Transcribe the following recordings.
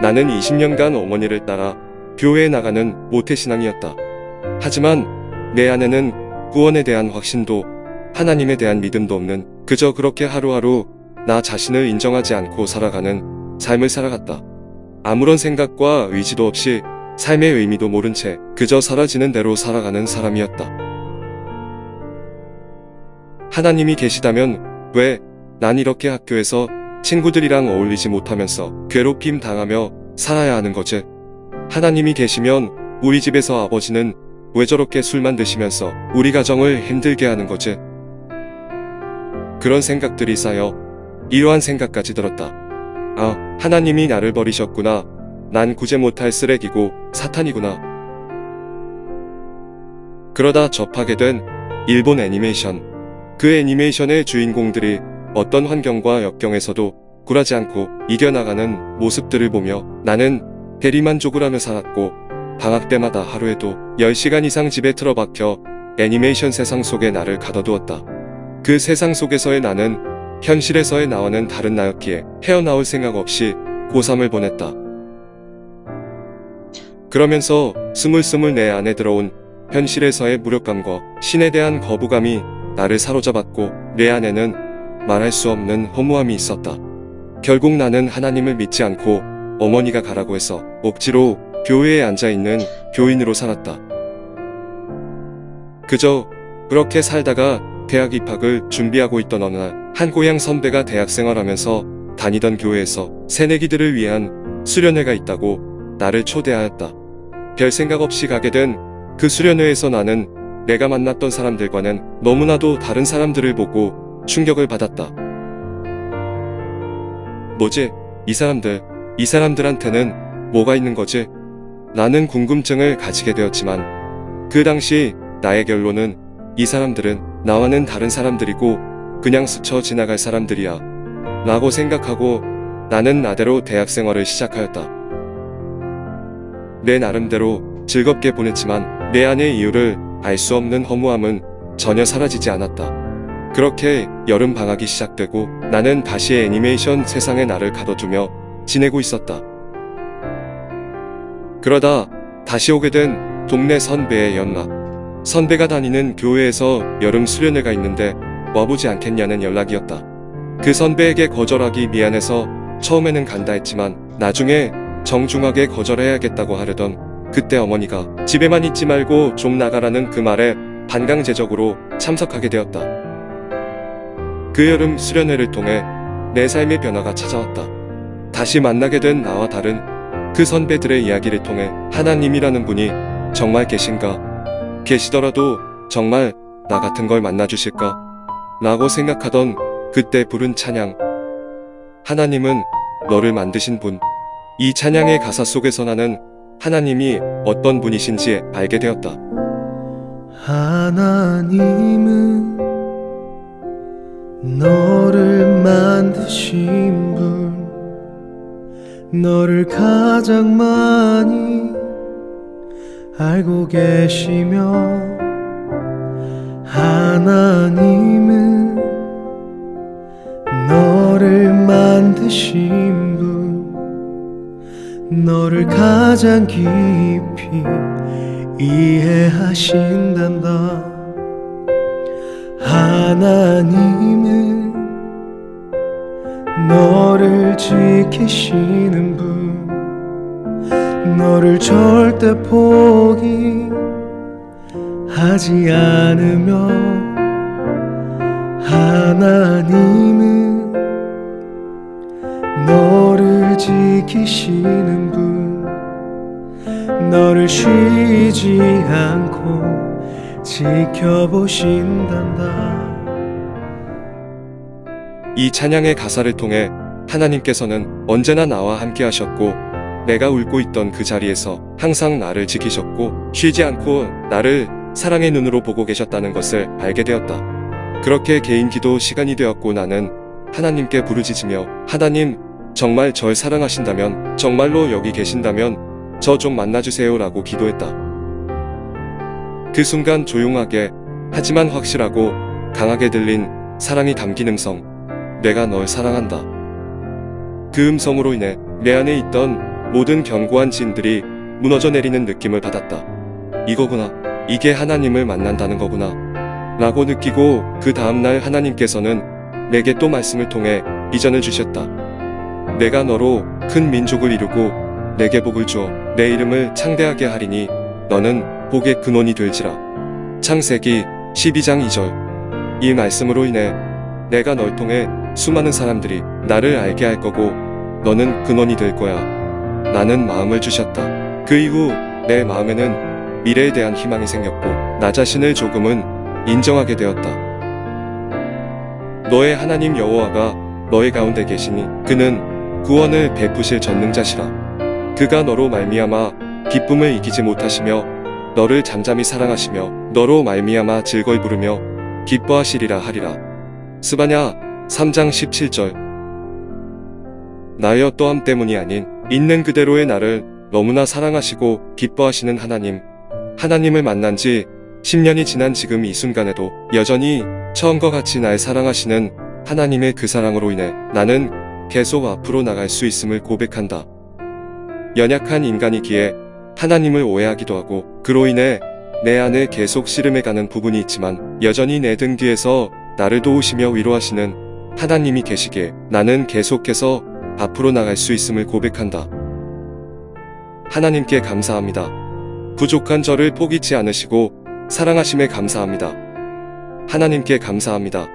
나는 20년간 어머니를 따라 교회에 나가는 모태신앙이었다. 하지만 내 안에는 구원에 대한 확신도 하나님에 대한 믿음도 없는, 그저 그렇게 하루하루 나 자신을 인정하지 않고 살아가는 삶을 살아갔다. 아무런 생각과 의지도 없이 삶의 의미도 모른 채 그저 사라지는 대로 살아가는 사람이었다. 하나님이 계시다면 왜 난 이렇게 학교에서 친구들이랑 어울리지 못하면서 괴롭힘 당하며 살아야 하는 거지? 하나님이 계시면 우리 집에서 아버지는 왜 저렇게 술만 드시면서 우리 가정을 힘들게 하는 거지? 그런 생각들이 쌓여 이러한 생각까지 들었다. 아, 하나님이 나를 버리셨구나. 난 구제 못할 쓰레기고 사탄이구나. 그러다 접하게 된 일본 애니메이션. 그 애니메이션의 주인공들이 어떤 환경과 역경에서도 굴하지 않고 이겨나가는 모습들을 보며 나는 대리만족을 하며 살았고, 방학 때마다 하루에도 10시간 이상 집에 틀어박혀 애니메이션 세상 속에 나를 가둬두었다. 그 세상 속에서의 나는 현실에서의 나와는 다른 나였기에 헤어나올 생각 없이 고3을 보냈다. 그러면서 스물스물 내 안에 들어온 현실에서의 무력감과 신에 대한 거부감이 나를 사로잡았고, 내 안에는 말할 수 없는 허무함이 있었다. 결국 나는 하나님을 믿지 않고 어머니가 가라고 해서 억지로 교회에 앉아있는 교인으로 살았다. 그저 그렇게 살다가 대학 입학을 준비하고 있던 어느 날, 한 고향 선배가 대학생활하면서 다니던 교회에서 새내기들을 위한 수련회가 있다고 나를 초대하였다. 별 생각 없이 가게 된 그 수련회에서 나는 내가 만났던 사람들과는 너무나도 다른 사람들을 보고 충격을 받았다. 뭐지? 이 사람들한테는 뭐가 있는 거지? 나는 궁금증을 가지게 되었지만 그 당시 나의 결론은 이 사람들은 나와는 다른 사람들이고 그냥 스쳐 지나갈 사람들이야 라고 생각하고 나는 나대로 대학생활을 시작하였다. 내 나름대로 즐겁게 보냈지만 내 안의 이유를 알 수 없는 허무함은 전혀 사라지지 않았다. 그렇게 여름 방학이 시작되고 나는 다시 애니메이션 세상에 나를 가둬두며 지내고 있었다. 그러다 다시 오게 된 동네 선배의 연락. 선배가 다니는 교회에서 여름 수련회가 있는데 와보지 않겠냐는 연락이었다. 그 선배에게 거절하기 미안해서 처음에는 간다 했지만 나중에 정중하게 거절해야겠다고 하려던 그때 어머니가 집에만 있지 말고 좀 나가라는 그 말에 반강제적으로 참석하게 되었다. 그 여름 수련회를 통해 내 삶의 변화가 찾아왔다. 다시 만나게 된 나와 다른 그 선배들의 이야기를 통해 하나님이라는 분이 정말 계신가? 계시더라도 정말 나 같은 걸 만나주실까? 라고 생각하던 그때 부른 찬양. 하나님은 너를 만드신 분. 이 찬양의 가사 속에서 나는 하나님이 어떤 분이신지 알게 되었다. 하나님은 너를 만드신 분, 너를 가장 많이 알고 계시며, 하나님은 너를 만드신 분, 너를 가장 깊이 이해하신단다. 하나님은 너를 지키시는 분, 너를 절대 포기하지 않으며, 하나님은 너를 지키시는 분, 너를 쉬지 않고 지켜보신단다. 이 찬양의 가사를 통해 하나님께서는 언제나 나와 함께 하셨고, 내가 울고 있던 그 자리에서 항상 나를 지키셨고 쉬지 않고 나를 사랑의 눈으로 보고 계셨다는 것을 알게 되었다. 그렇게 개인 기도 시간이 되었고 나는 하나님께 부르짖으며, 하나님, 정말 절 사랑하신다면, 정말로 여기 계신다면 저 좀 만나주세요 라고 기도했다. 그 순간 조용하게 하지만 확실하고 강하게 들린 사랑이 담긴 음성. 내가 널 사랑한다. 그 음성으로 인해 내 안에 있던 모든 견고한 진들이 무너져 내리는 느낌을 받았다. 이거구나. 이게 하나님을 만난다는 거구나. 라고 느끼고 그 다음날 하나님께서는 내게 또 말씀을 통해 비전을 주셨다. 내가 너로 큰 민족을 이루고 내게 복을 주어 내 이름을 창대하게 하리니 너는 복의 근원이 될지라. 창세기 12장 2절. 이 말씀으로 인해 내가 널 통해 수많은 사람들이 나를 알게 할 거고 너는 근원이 될 거야. 라는 마음을 주셨다. 그 이후 내 마음에는 미래에 대한 희망이 생겼고 나 자신을 조금은 인정하게 되었다. 너의 하나님 여호와가 너의 가운데 계시니 그는 구원을 베푸실 전능자시라. 그가 너로 말미암아 기쁨을 이기지 못하시며 너를 잠잠히 사랑하시며 너로 말미암아 즐거이 부르며 기뻐하시리라 하리라. 스바냐 3장 17절. 나의 어떠함 때문이 아닌 있는 그대로의 나를 너무나 사랑하시고 기뻐하시는 하나님. 하나님을 만난 지 10년이 지난 지금 이 순간에도 여전히 처음과 같이 날 사랑하시는 하나님의 그 사랑으로 인해 나는 계속 앞으로 나갈 수 있음을 고백한다. 연약한 인간이기에 하나님을 오해하기도 하고 그로 인해 내 안에 계속 씨름해가는 부분이 있지만 여전히 내 등 뒤에서 나를 도우시며 위로하시는 하나님이 계시기에 나는 계속해서 앞으로 나갈 수 있음을 고백한다. 하나님께 감사합니다. 부족한 저를 포기치 않으시고 사랑하심에 감사합니다. 하나님께 감사합니다.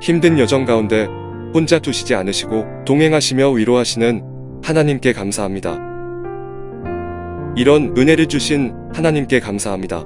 힘든 여정 가운데 혼자 두시지 않으시고 동행하시며 위로하시는 하나님께 감사합니다. 이런 은혜를 주신 하나님께 감사합니다.